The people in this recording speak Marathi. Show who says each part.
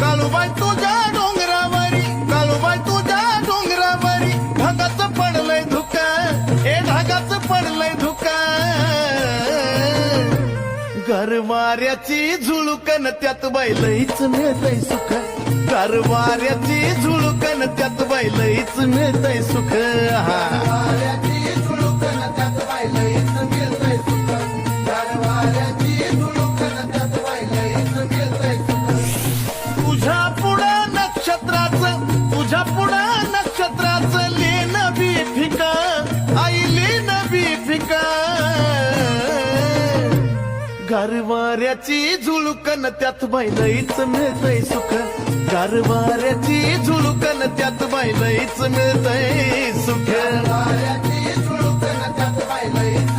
Speaker 1: काळूबाई तुझ्या डोंगरावरी, काळूबाई तुझ्या डोंगरावरी ढगाचं पडलंय धुका, हे ढगाचं पडलंय धुका. गरवाऱ्याची झुळूकन त्यात बाई लईच मिळतंय सुख, गरवाऱ्याची झुळूकन त्यात बाई लईच मिळतंय सुख.
Speaker 2: गरवाऱ्याची झुळूकन त्यात बाई लईच मिळतंय सुख, गरवाऱ्याची झुळूकन त्यात बाई लईच मिळतंय सुख.
Speaker 1: तुझ्या पुढं नक्षत्राचं, तुझ्या पुढं नक्षत्राचं लेणं बी फिका, आई लेणं बी फिका. गरवाऱ्याची झुळूकन त्यात बाई लईच मिळतंय सुख, गरवाऱ्याची झुळूकन त्यात बाई लईच मिळतंय सुख.
Speaker 2: गरवाऱ्याची झुळूकन त्यात बाई लईच